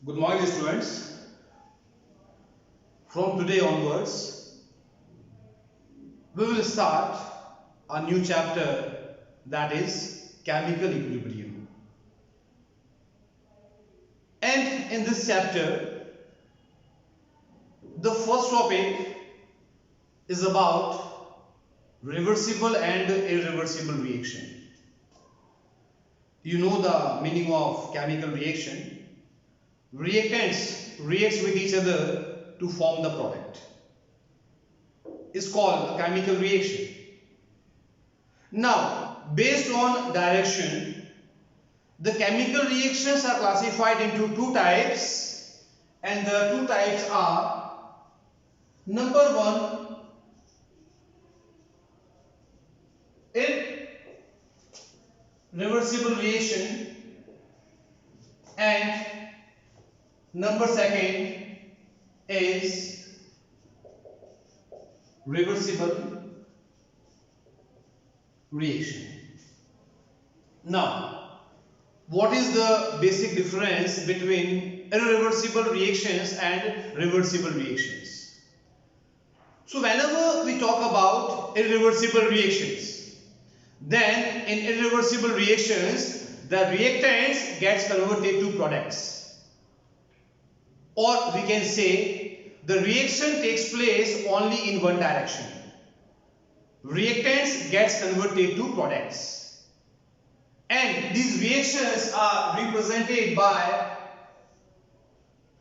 Good morning, students. From today onwards, we will start a new chapter, that is chemical equilibrium. And in this chapter, the first topic is about reversible and irreversible reaction. You know the meaning of chemical reaction. Reactants react with each other to form the product. It's called a chemical reaction. Now, based on direction, the chemical reactions are classified into two types, and the two types are: number one, irreversible reaction, and number second is reversible reaction. Now, what is the basic difference between irreversible reactions and reversible reactions? So whenever we talk about irreversible reactions, then in irreversible reactions, the reactants gets converted to products. Or we can say the reaction takes place only in one direction. Reactants gets converted to products. And these reactions are represented by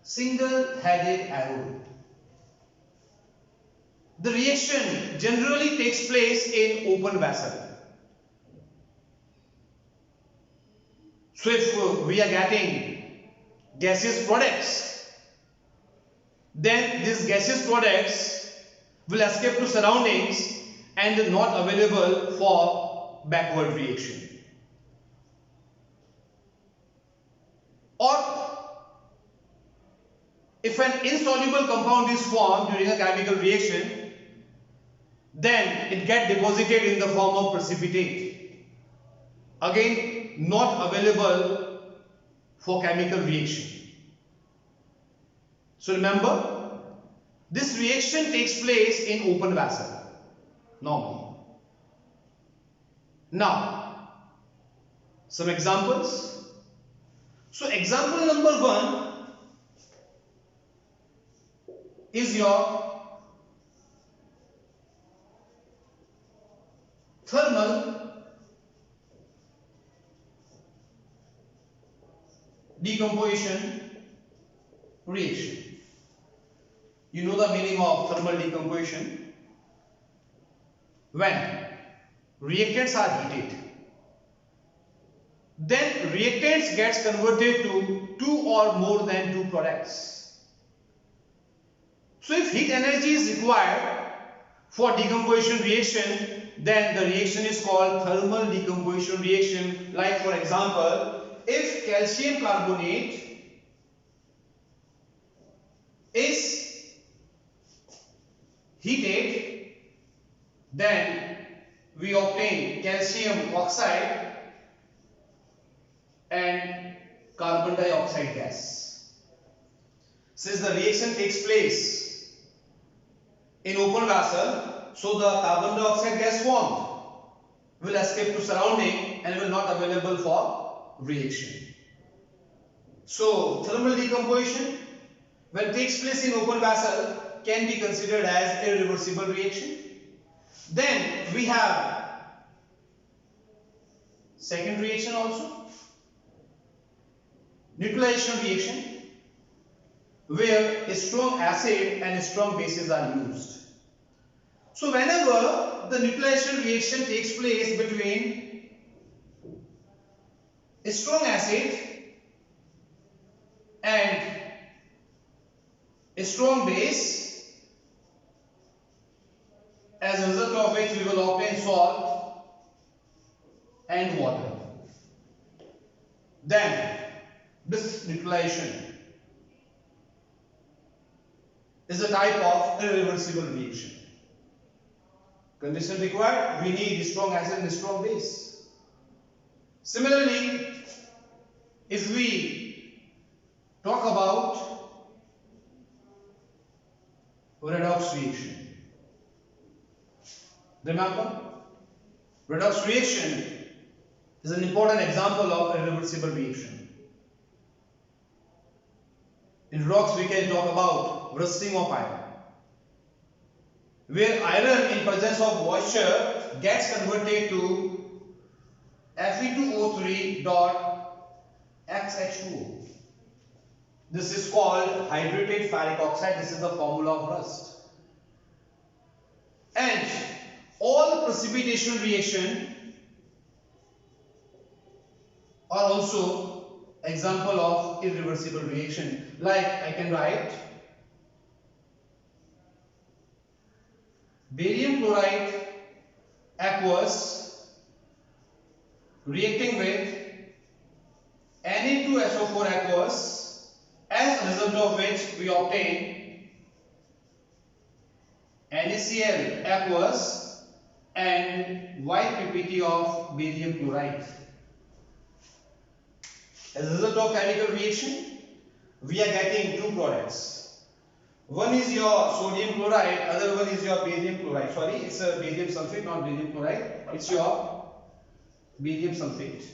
single-headed arrow. The reaction generally takes place in open vessel. So if we are getting gaseous products, then these gaseous products will escape to surroundings and not available for backward reaction. Or if an insoluble compound is formed during a chemical reaction, then it gets deposited in the form of precipitate. Again, not available for chemical reaction. So remember, this reaction takes place in open vessel normally. Now, some examples. So example number one is your thermal decomposition reaction. You know the meaning of thermal decomposition. When reactants are heated, then reactants gets converted to two or more than two products. So if heat energy is required for decomposition reaction, then the reaction is called thermal decomposition reaction. Like for example, if calcium carbonate is heated, then we obtain calcium oxide and carbon dioxide gas. Since the reaction takes place in open vessel, so the carbon dioxide gas formed will escape to surrounding and will not available for reaction. So thermal decomposition, when takes place in open vessel, can be considered as irreversible reaction. Then we have second reaction also, neutralization reaction, where a strong acid and strong bases are used. So whenever the neutralization reaction takes place between a strong acid and a strong base, as a result of which we will obtain salt and water, then this neutralization is a type of irreversible reaction. Condition required, we need strong acid and strong base. Similarly, if we talk about redox reaction. Remember, redox reaction is an important example of irreversible reaction. In redox, we can talk about rusting of iron, where iron in presence of moisture gets converted to Fe2O3 dot XH2O. This is called hydrated ferric oxide. This is the formula of rust. And all precipitation reaction are also example of irreversible reaction. Like I can write barium chloride aqueous reacting with Na2SO4 aqueous, as a result of which we obtain NaCl aqueous and white PPT of barium chloride. As a result of chemical reaction, we are getting two products. One is your sodium chloride, other one is your barium chloride. Sorry, it's a barium sulfate, not barium chloride. It's your barium sulfate.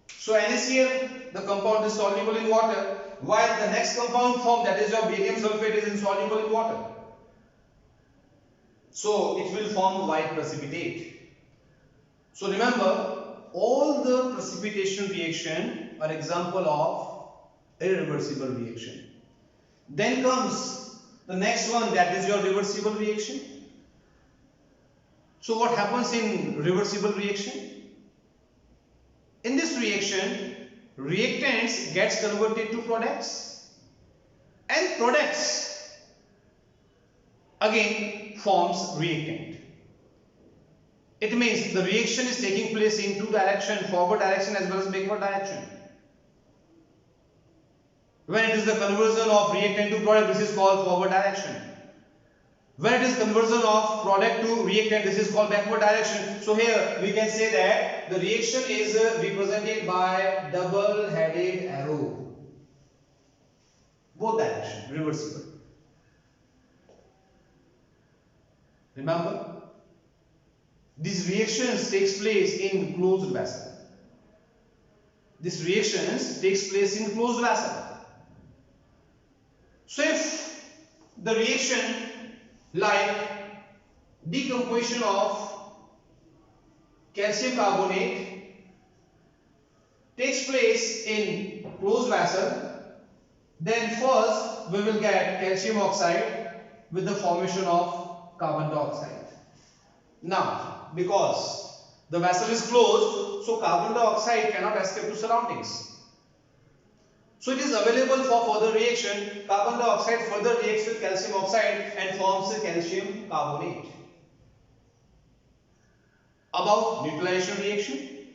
So NaCl, the compound is soluble in water, while the next compound formed, that is your barium sulfate, is insoluble in water. So it will form white precipitate. So remember, all the precipitation reaction are example of irreversible reaction. Then comes the next one, that is your reversible reaction. So what happens in reversible reaction? In this reaction, reactants gets converted to products, and products again forms reactant. It means the reaction is taking place in two directions, forward direction as well as backward direction. When it is the conversion of reactant to product, this is called forward direction. When it is conversion of product to reactant, this is called backward direction. So here we can say that the reaction is represented by double-headed arrow. Both direction, reversible. Remember, these reactions takes place in closed vessel. These reactions takes place in closed vessel. So if the reaction like decomposition of calcium carbonate takes place in closed vessel, then first we will get calcium oxide with the formation of carbon dioxide. Now, because the vessel is closed, so carbon dioxide cannot escape to surroundings. So it is available for further reaction. Carbon dioxide further reacts with calcium oxide and forms a calcium carbonate. About neutralization reaction,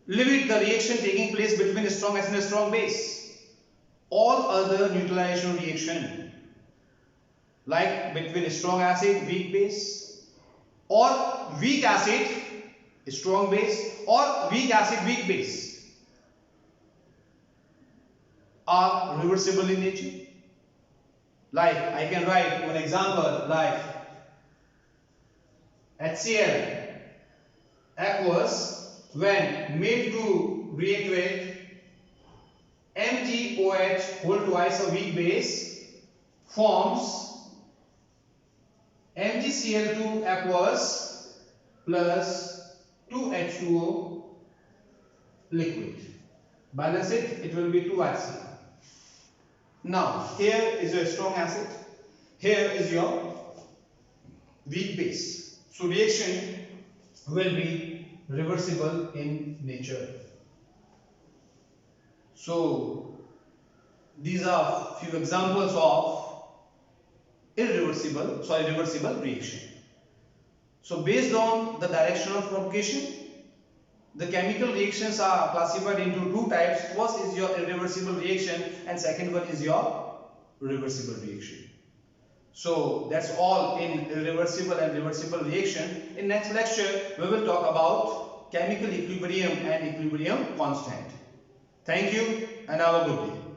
leave it the reaction taking place between a strong acid and a strong base. All other neutralization reaction, like between a strong acid, weak base, or weak acid, strong base, or weak acid, weak base, are reversible in nature. Like I can write one example like HCl aqueous when made to react with MgOH whole twice a weak base forms MgCl2 aqueous plus 2H2O liquid. Balance it, it will be 2HCl. Now, here is your strong acid, here is your weak base. So, reaction will be reversible in nature. So, these are few examples of reversible reaction. So, based on the direction of propagation, the chemical reactions are classified into two types. First is your irreversible reaction and second one is your reversible reaction. So that's all in irreversible and reversible reaction. In next lecture we will talk about chemical equilibrium and equilibrium constant. Thank you and have a good day.